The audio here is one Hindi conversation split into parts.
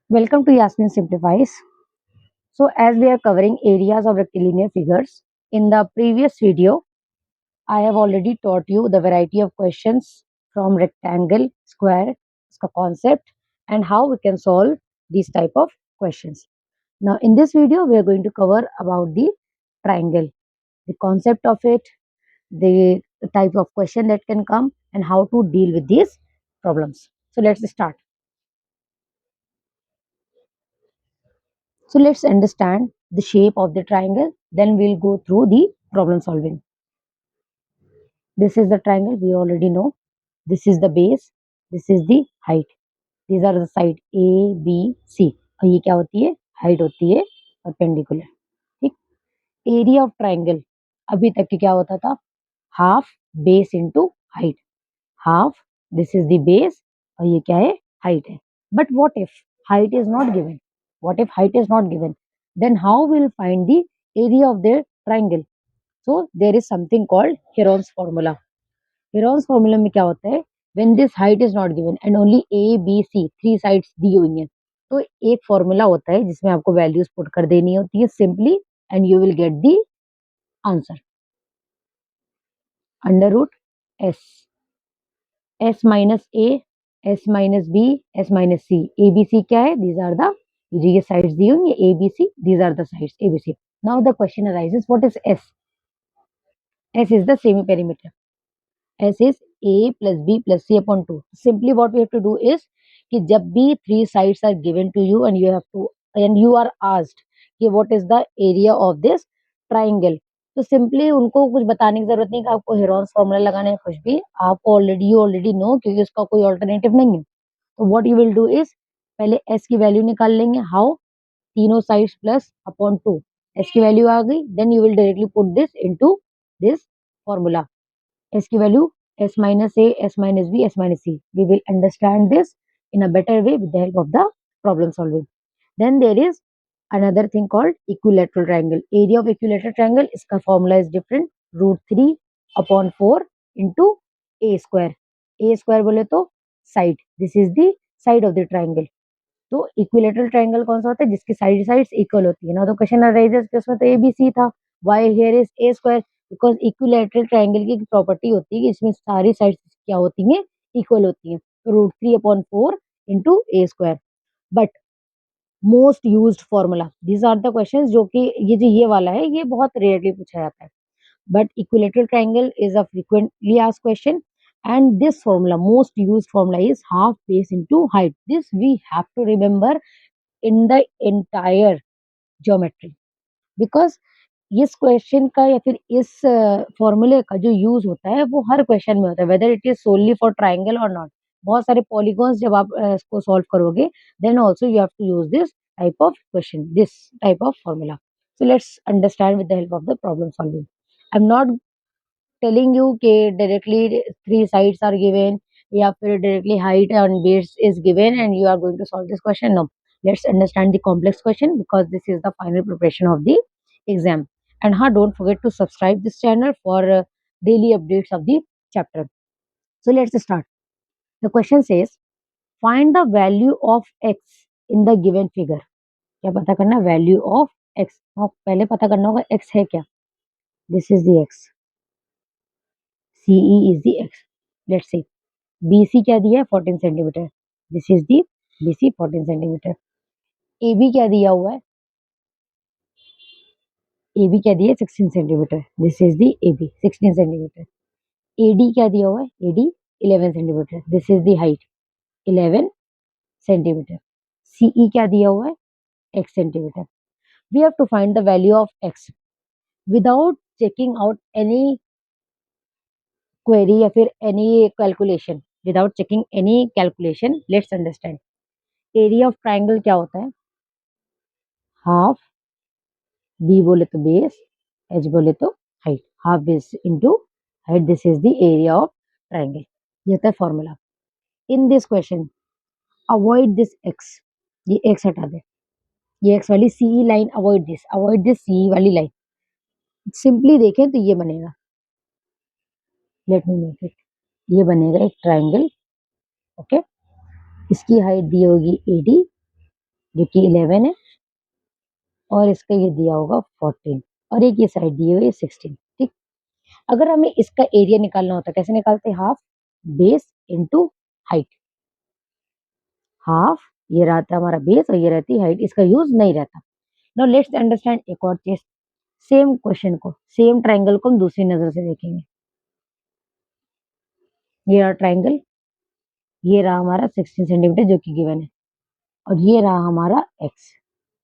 Welcome to Yasmin Simplifies. So, as we are covering areas of rectilinear figures, in the previous video, I have already taught you the variety of questions from rectangle, square, its concept, and how we can solve these type of questions. Now, in this video, we are going to cover about the triangle, the concept of it, the type of question that can come, and how to deal with these problems. So, let's start. So let's understand the shape of the triangle. Then we'll go through the problem solving. This is the triangle we already know. This is the base. This is the height. These are the side A, B, C. और ये क्या होती है? Height होती है perpendicular. ठीक. Area of triangle. अभी तक क्या होता था? Half base into height. Half. This is the base. और ये क्या है? Height है. But what if height is not given? What if height is not given? Then how we'll find the area of the triangle? So there is something called Heron's formula. Heron's formula में क्या होता है? When this height is not given and only A, B, C three sides दी हुई हैं, तो एक फॉर्मूला होता है जिसमें आपको वैल्यूज पुट कर देनी होती है simply and you will get the answer. Under root S minus A, S minus B, S minus C. A B C क्या है? दीज आर द ये साइड्स दी हुई है A B C. These are the sides A B C. Now the question arises, what is S? S is the semi perimeter. S is A plus B plus C upon 2. Simply what we have to do is कि जब भी three sides are given to you and you are asked कि what is the area of this triangle, तो simply उनको कुछ बताने की जरूरत नहीं कि आपको हेरॉन्स फॉर्मूला लगाना है. कुछ भी आपको ऑलरेडी नो क्योंकि उसका कोई ऑल्टरनेटिव नहीं है. तो what you will do is पहले S की वैल्यू निकाल लेंगे. हाउ? तीनों साइड्स प्लस अपॉन 2. S की वैल्यू आ गई. Then you will directly put this into this formula. S की value S minus A, S minus B, S minus C. We will understand this in a better way with the help of the problem solving. Then there is another thing called equilateral triangle. Area of equilateral triangle, इसका formula is different. Root 3 upon 4 into A square. A square बोले तो side. This is the side of the triangle. तो इक्विलेटरल ट्रायंगल कौन सा होता है? जिसकी साइड्स इक्वल होती है ना. तो क्वेश्चन अराइजेस कि उसमें तो ए बी सी था. Why here is a square? Because equilateral triangle की प्रॉपर्टी होती है कि इसमें सारी साइड्स क्या होती हैं? इक्वल होती हैं. तो root 3 upon 4 into A square. But most used formula, these are the question जो कि ये वाला है, ये बहुत रेयरली पूछा जाता है. But equilateral triangle is a frequently asked question, and this formula, most used formula, is half base into height. This we have to remember in the entire geometry, because इस क्वेश्चन का या फिर इस फॉर्मूले का जो यूज होता है वो हर क्वेश्चन में होता है, whether it is only for triangle और नॉट. बहुत सारे पॉलीगॉन्स जब आप इसको सॉल्व करोगे, then also you have to use this type of question, this type of formula. So let's understand with the help of the problem solving. I am not telling you कि directly three sides are given या फिर directly height and base is given and you are going to solve this question. No, let's understand the complex question because this is the final preparation of the exam. And don't forget to subscribe this channel for daily updates of the chapter. So let's start. The question says, find the value of x in the given figure. क्या पता करना? Value of x. और पहले पता करना होगा x है क्या. This is the x. CE is the x. Let's see. BC क्या दिया है? 14 centimetre. This is the BC 14 centimetre. AB क्या दिया हुआ है? AB क्या दिया है? 16 centimetre. This is the AB 16 centimetre. AD क्या दिया हुआ है? AD 11 centimetre. This is the height 11 centimetre. CE क्या दिया हुआ है? x centimetre. We have to find the value of x without checking out any query या फिर any calculation. Without checking any calculation, let's understand. Area of triangle क्या होता है? हाफ. बी बोले तो बेस, एच बोले तो height. Half base into height. This is the area of triangle. ये होता है formula. In this question avoid this x. ये एक्स हटा दे. ये एक्स वाली सी लाइन अवॉइड दिस सी वाली लाइन. सिंपली देखें तो ये बनेगा. Let me make it. ये बनेगा एक ट्राइंगल. ओके. इसकी हाइट दी होगी एडी जो कि 11 है, और इसका ये दिया होगा 14, और एक ये साइड दी हुई है 16। ठीक, अगर हमें इसका एरिया निकालना होता कैसे निकालते, half base into height. Half ये रहता है हमारा बेस और ये रहती हाइट, इसका यूज नहीं रहता। नाउ लेट्स अंडरस्टैंड एक और चीज, सेम क्वेश्चन को, सेम ट्राइंगल को हम दूसरी नजर से देखेंगे। ये रहा ट्राइंगल, ये रहा हमारा 16 सेंटीमीटर जो कि गिवन है, और ये रहा हमारा X.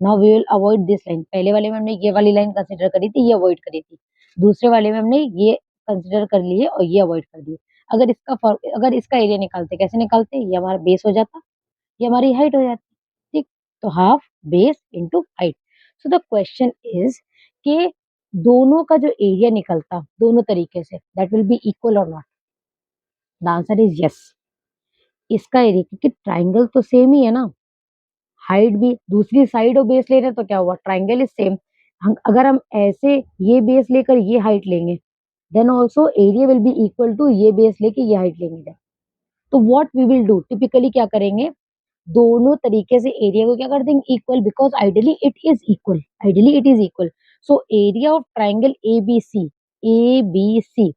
Now we will avoid this line. पहले वाले में हमने ये वाली लाइन कंसीडर करी थी, ये अवॉइड करी थी। दूसरे वाले में हमने ये कंसीडर कर लिए और ये अवॉइड कर दिए। अगर इसका एरिया निकालते कैसे निकालते, ये हमारा बेस हो जाता, ये हमारी हाइट हो जाती। ठीक, तो half base into height. So the question is कि दोनों का जो एरिया निकलता दोनों तरीके से, दैट विल बी इक्वल और not. The answer is yes. इसका एरिया, क्योंकि ट्राइंगल तो सेम ही है ना, हाइट भी दूसरी साइड और बेस ले रहे हैं तो क्या हुआ, ट्राइंगल इज सेम। हम अगर हम ऐसे ये बेस लेकर ये हाइट लेंगे, then also area will be equal to ये बेस लेके ये हाइट लेंगे। तो what we will do, typically क्या करेंगे, दोनों तरीके से एरिया को क्या कर देंगे, equal, because ideally it is equal, ideally it is equal. So area of triangle A B C,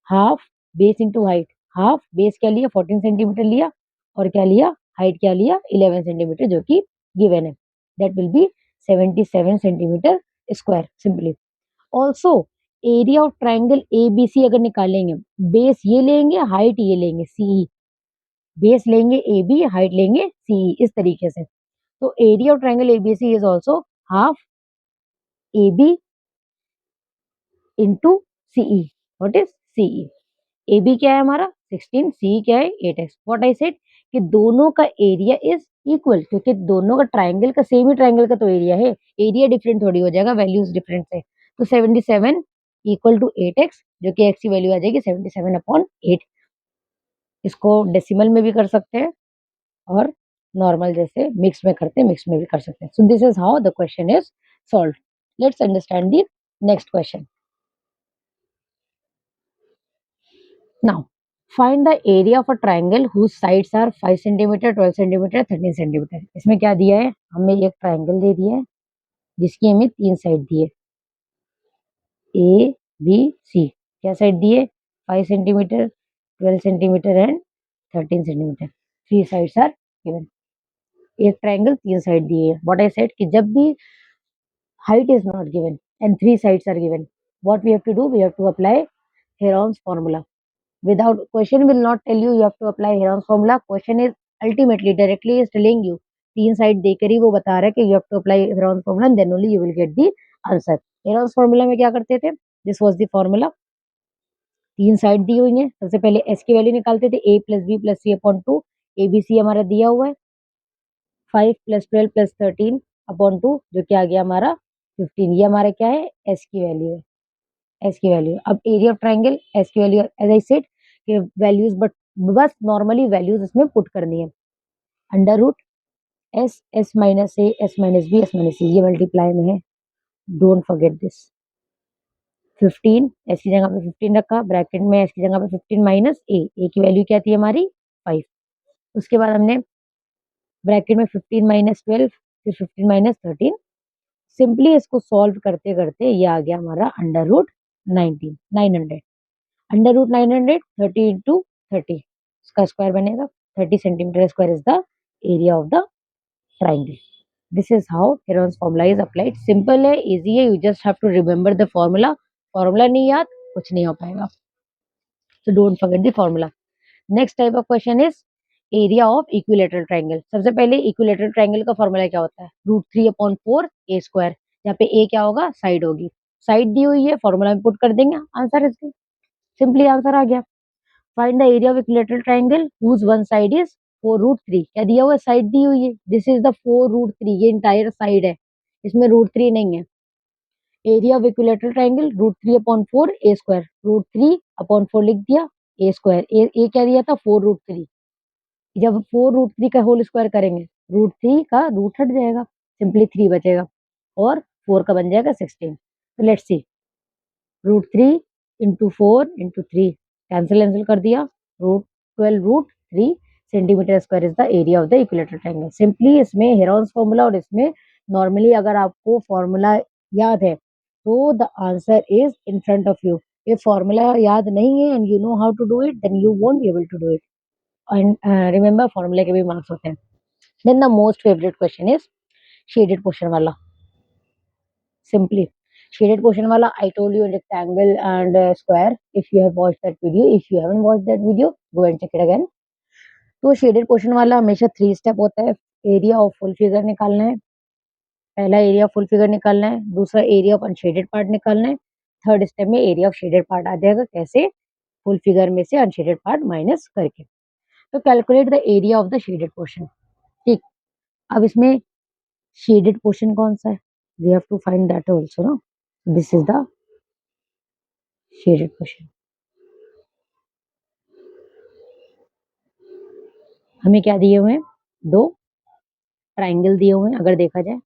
half base into height. Half base क्या लिया, 14 सेंटीमीटर लिया, और क्या लिया, हाइट क्या लिया, 11 सेंटीमीटर, जो कि गिवन है। That will be 77 centimetre square simply. Also area of triangle A B C अगर निकालेंगे, बेस ये लेंगे, हाइट ये लेंगे सीई, बेस लेंगे ए बी, हाइट लेंगे सीई, इस तरीके से। तो area of triangle ABC is also half A B into CE. What is CE, A B क्या है हमारा 16, सी क्या है 8x। व्हाट आई सेड कि दोनों का एरिया इज इक्वल, क्योंकि दोनों का ट्राइंगल का सेम ही ट्राइंगल का तो एरिया है, एरिया डिफरेंट थोड़ी हो जाएगा, वैल्यूज डिफरेंट है। तो 77 इक्वल टू 8x, जो कि x की वैल्यू आ जाएगी 77 अपॉन 8। इसको डेसिमल में भी कर सकते हैं और नॉर्मल जैसे मिक्स में करते हैं, मिक्स में भी कर सकते हैं। So this is how the question is solved. Let's understand the next question. Now, find the area of a triangle whose sides are 5 centimetre, 12 centimetre, 13 centimetre. इसमें क्या दिया है, हमें एक ट्राइंगल दे दिया है जिसकी हमें 3 साइड दी है, ए बी सी। क्या साइड दी है, 5 centimetre, 12 centimetre and 13 centimetre. 3 sides are given. एक ट्राइंगल 3 साइड दिए है। व्हाट आई सेड कि जब भी height is not given and 3 sides are given, what we have to do, we have to apply Heron's formula. Without, question will not tell you have to apply Heron's formula, question is ultimately directly is telling you, तीन साइड देकर ही वो बता रहा है कि you have to apply Heron's formula and then only you will get the answer. Heron's formula में क्या करते थे, this was the formula, तीन साइड दी हुई है, सबसे पहले s की वैल्यू निकालते थे, a plus b plus c upon 2, abc हमारा दिया हुआ है 5 प्लस 12 प्लस 13 अपॉन 2, जो कि आ गया हमारा 15। ये हमारा क्या है, s की वैल्यू है, एस की वैल्यू। अब एरिया ऑफ ट्राइंगल एस की वैल्यू एज आई सेड कि वैल्यूज, बट बस नॉर्मली वैल्यूज इसमें पुट करनी है। Under root S, S minus A, S minus B, S minus C, ये मल्टीप्लाई में है, डोंट फॉरगेट दिस। 15 एस की जगह पे 15 रखा, ब्रैकेट में एस की जगह पे 15 माइनस ए की वैल्यू क्या थी हमारी 5। उसके बाद हमने ब्रैकेट में 15 माइनस 12, फिर 15 माइनस 13। सिंपली इसको सॉल्व करते करते ये आ गया हमारा under root 19, 900। Under root 900, 30 into 30, इसका स्क्वायर बनेगा 30 centimetre square is the area of the triangle. This is how Heron's formula is applied. Simple है, इजी है, you just have to remember the formula. Formula नहीं याद कुछ नहीं हो पाएगा, so don't forget the formula. Next type of question is area of equilateral triangle. सबसे पहले इक्विलेटरल ट्राइंगल का फॉर्मूला क्या होता है, √3/4 ए स्क्वायर, यहाँ पे ए क्या होगा, साइड होगी, साइड दी हुई है, फॉर्मूला में पुट कर देंगे, आंसर इज सिंपली आंसर आ गया। Find the area of equilateral triangle whose one side is 4√3। क्या दिया हुआ है, साइड दी हुई है, दिस इज द 4√3, ये इंटायर साइड है, इसमें √3 नहीं है। Area of equilateral triangle √3/4 A square, √3/4 लिख दिया, ए स्क्वायर, ए क्या दिया था 4√3। जब 4√3 का होल स्क्वायर करेंगे, √3 का रूट हट जाएगा, सिंपली 3 बचेगा, और 4 का बन जाएगा 16। तो let's see, √3 into 4 into 3 cancel cancel कर दिया, √12 √3 centimetre square is the area of the equilateral triangle. Simply इसमें हेरोन्स फॉर्मूला और इसमें नॉर्मली अगर आपको फॉर्मूला याद है तो the answer is in front of you. ये फॉर्मूला याद नहीं है and you know how to do it, then you won't be able to do it. And remember formula के भी मार्क्स होते हैं। Then the most favourite question is shaded portion वाला। Simply shaded portion wala, I told you rectangle and square. If you have watched that video, if you haven't watched that video, go and check it again. तो शेडेड पोर्शन वाला हमेशा 3 स्टेप होता है। एरिया ऑफ फुल फिगर निकालना है, पहला एरिया ऑफ फुल फिगर निकालना है, दूसरा एरिया ऑफ अनशेडेड पार्ट निकालना है, थर्ड स्टेप में एरिया ऑफ शेडेड पार्ट आ जाएगा। कैसे? फुल फिगर में से अनशेडेड पार्ट माइनस करके। तो calculate the area of the shaded portion. ठीक, अब इसमें शेडेड पोर्शन कौन सा है? We have to find that also ना। This is the shaded portion. हमें क्या दिए हुए हैं? 2 ट्राइंगल दिए हुए हैं। अगर देखा जाए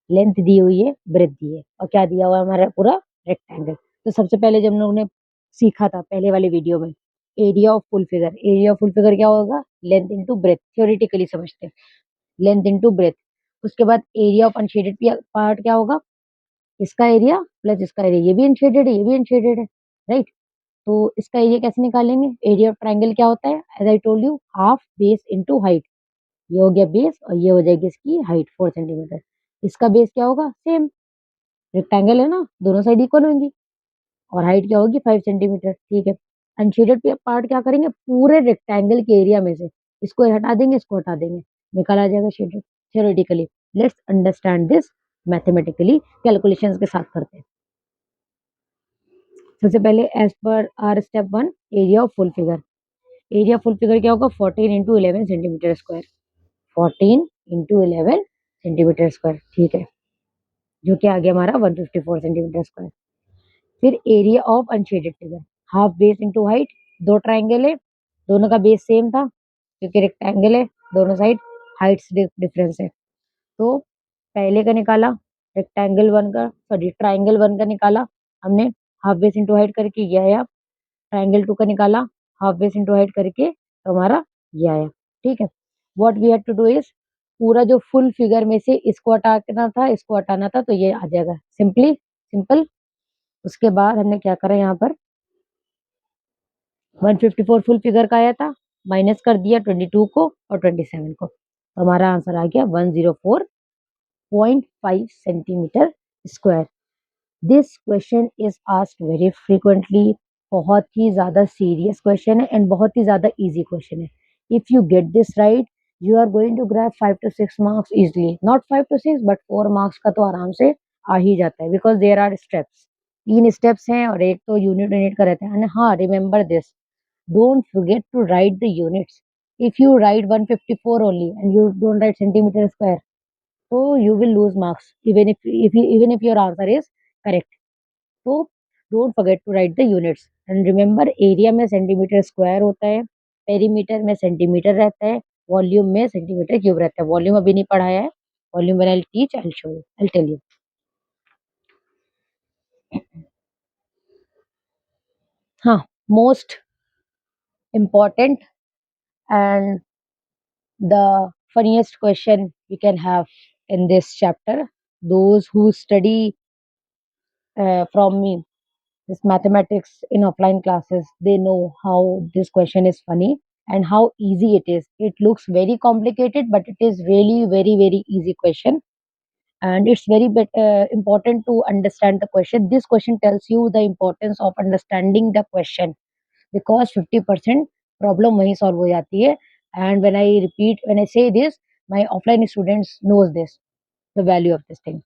लेंथ दी हुई है, ब्रेथ दी है, और क्या दिया हुआ है हमारा? पूरा रेक्टेंगल। तो सबसे पहले जब हम लोगों ने सीखा था पहले वाले वीडियो में area of full figure, area of full figure क्या होगा? Length into breadth. थ्योरेटिकली समझते हैं, लेंथ इनटू ब्रेथ। उसके बाद एरिया ऑफ अनशेडेड पार्ट क्या होगा? इसका एरिया प्लस इसका एरिया। ये भी अनशेडेड है, ये भी अनशेडेड है, राइट? तो इसका एरिया कैसे निकालेंगे? एरिया ऑफ ट्राइंगल क्या होता है? As I told you, half base into height. ये हो गया बेस और ये हो जाएगी इसकी हाइट 4 सेंटीमीटर। इसका बेस क्या होगा? सेम, रेक्टेंगल है ना, दोनों साइड इक्वल होंगी। और हाइट क्या होगी? 5 सेंटीमीटर। ठीक है, अनशेडेड पार्ट क्या करेंगे? पूरे रेक्टेंगल के एरिया में से इसको हटा देंगे, इसको हटा देंगे, निकल आ जाएगा shaded. Theoretically let's understand this mathematically, calculations के साथ करते हैं। सबसे पहले as per our step 1, area of full figure. Area full figure क्या होगा? 14 into 11 centimetre square. 14 into 11 centimetre square, ठीक है, जो कि आ गया हमारा 154 सेंटीमीटर स्क्वायर। फिर area of unshaded figure, half base into height. 2 triangle है, दोनों का बेस सेम था क्योंकि रेक्टेंगल है, दोनों साइड हाइट्स डिफरेंस है। तो पहले का निकाला, रेक्टेंगल 1 का, सॉरी ट्राइंगल 1 का निकाला हमने, हाफ बेस इंटू हाइट करके ये आया। ट्राइंगल 2 का निकाला, हाफ बेस इंटू हाइट करके, तो हमारा ये आया। ठीक है, what we have to do is पूरा जो फुल फिगर में से इसको हटाना था, इसको हटाना था, तो ये आ जाएगा। Simply simple. उसके बाद हमने क्या करा यहाँ पर? 154 फुल फिगर का आया था, माइनस कर दिया 22 को और 27 को, तो हमारा आंसर आ गया 104.5 centimetre square. This question is asked very frequently. बहुत ही ज्यादा सीरियस क्वेश्चन है एंड बहुत ही ज्यादा इजी क्वेश्चन है। If you get this right, you are going to grab 5 to 6 marks easily. Not 5 to 6 but 4 marks का तो आराम से आ ही जाता है, because there are steps. 3 steps हैं और एक तो यूनिट यूनिट का रहता है। एंड हाँ, remember this, don't forget to write the units. If you write 154 only and you don't write centimeter square, so you will lose marks even if your answer is correct. So don't forget to write the units and remember area में सेंटीमीटर स्क्वायर होता है, पेरीमीटर में सेंटीमीटर रहता है, वॉल्यूम में सेंटीमीटर क्यूब रहता है। वॉल्यूम अभी नहीं पढ़ाया है, volume when I teach I will show you, I will tell you. हाँ, most important and the funniest question we can have in this chapter. Those who study from me this mathematics in offline classes, they know how this question is funny and how easy it is. It looks very complicated, but it is really very easy question. And it's very important to understand the question. This question tells you the importance of understanding the question because 50% problem वहीं solve हो जाती है. And when I say this, my offline students knows this, the value of this thing.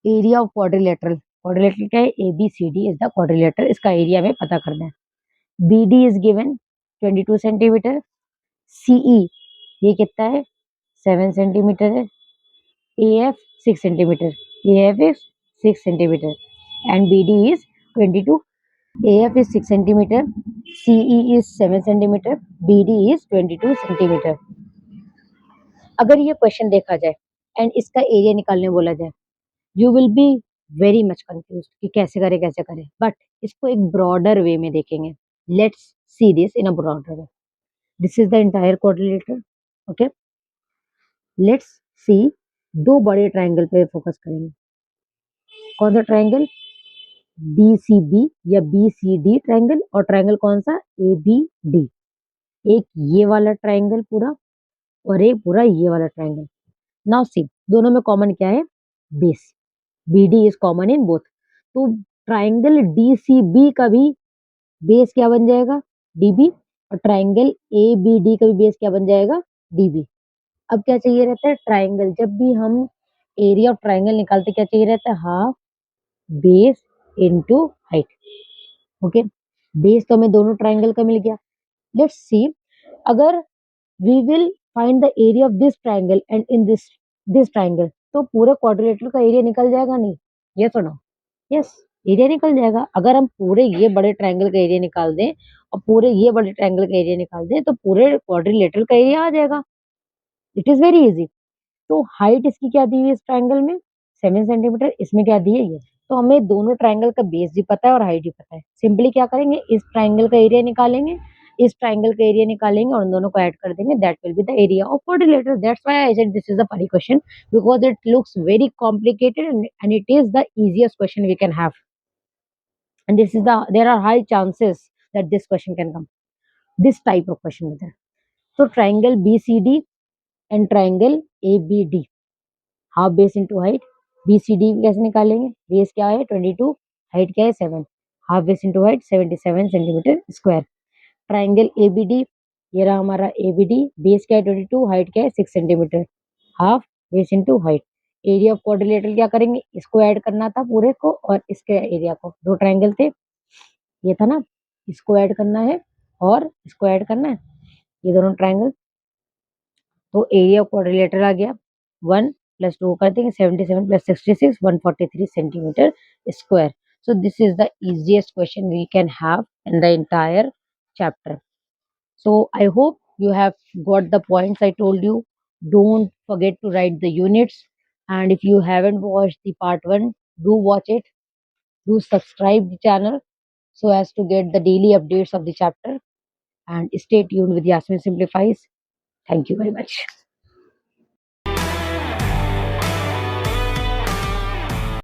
Area of quadrilateral, quadrilateral क्या है? ABCD इज द क्वाड्रिलेटरल, इसका एरिया हमें पता करना है। BD is given 22 centimetre, CE ये कितना है? 7 सेंटीमीटर है, AF 6 centimetre, AF is 6 centimetre and BD is 22. AF is 6 centimetre, CE is 7 centimetre, BD is 22 centimetre. अगर ये क्वेश्चन देखा जाए एंड इसका एरिया निकालने बोला जाए, you will be very much confuse कि कैसे करें, बट इसको एक ब्रॉडर वे में देखेंगे। Let's see this in a broader way. This is the entire quadrilateral. Okay, let's see. दो बड़े ट्रायंगल पे फोकस करेंगे. कौन सा ट्रायंगल? DCB या BCD ट्रायंगल, और ट्रायंगल कौन सा? ABD. एक ये वाला ट्रायंगल पूरा, और एक पूरा ये वाला ट्रायंगल. नाउ सी, दोनों में कॉमन क्या है? Base. BD is common in both. तो ट्रायंगल DCB का भी बेस क्या बन जाएगा? DB. और ट्रायंगल ABD का भी बेस क्या बन जाएगा? DB. अब क्या चाहिए रहता है? ट्रायंगल. जब भी हम एरिया ऑफ ट्रायंगल निकालते क्या चाहिए रहता है? Half base into height. Okay, base तो हमें दोनों ट्रायंगल का मिल गया. लेट्स सी, अगर we will find the area of this triangle and in this triangle, तो पूरे क्वाड्रिलेटरल का एरिया निकल जाएगा नहीं? यस और नो? यस, एरिया निकल जाएगा. अगर हम पूरे ये बड़े ट्रायंगल का एरिया निकाल दें और पूरे ये बड़े ट्रायंगल का एरिया निकाल दें, तो पूरे क्वाड्रिलेटरल का एरिया आ जाएगा. It is very easy. तो हाइट इसकी क्या दी हुई है इस ट्रायंगल में? 7 सेंटीमीटर. इसमें क्या दी है? ये. तो हमें दोनों ट्रायंगल का बेस भी पता है और हाइट भी पता है. सिंपली क्या करेंगे? इस ट्रायंगल का एरिया निकालेंगे, इस ट्रायंगल का एरिया निकालेंगे और उन दोनों को ऐड कर देंगे. That will be the area of quadrilateral. That's why I said this is the funny question, because it looks very complicated and it is the easiest question we can have. And this is there are high chances that this question can come. This type of question is there. So triangle BCD and triangle ABD. Half base into height. BCD कैसे निकालेंगे? बेस क्या है? 22. हाइट क्या है? 7. Half base into height 77 centimetre square. Triangle ABD, ये रहा हमारा ABD. बेस क्या है? 22. हाइट क्या है? 6 centimetre. Half base into height. Area of quadrilateral क्या करेंगे? इसको ऐड करना था पूरे को और इसके एरिया को. दो ट्राइंगल थे, ये था ना, इसको ऐड करना है और इसको ऐड करना है, ये दोनों ट्राइंगल. तो एरिया ऑफ क्वाड्रिलेटरल आ गया 1 प्लस 2 कर देंगे 77 plus 66 143 centimetre square. So this is the easiest question we can have in the entire chapter. So I hope you have got the points I told you. Don't forget to write the units, and if you haven't watched the part 1, do watch it. Do subscribe the channel so as to get the daily updates of the chapter, and stay tuned with Yasmin Simplifies. Thank you very much.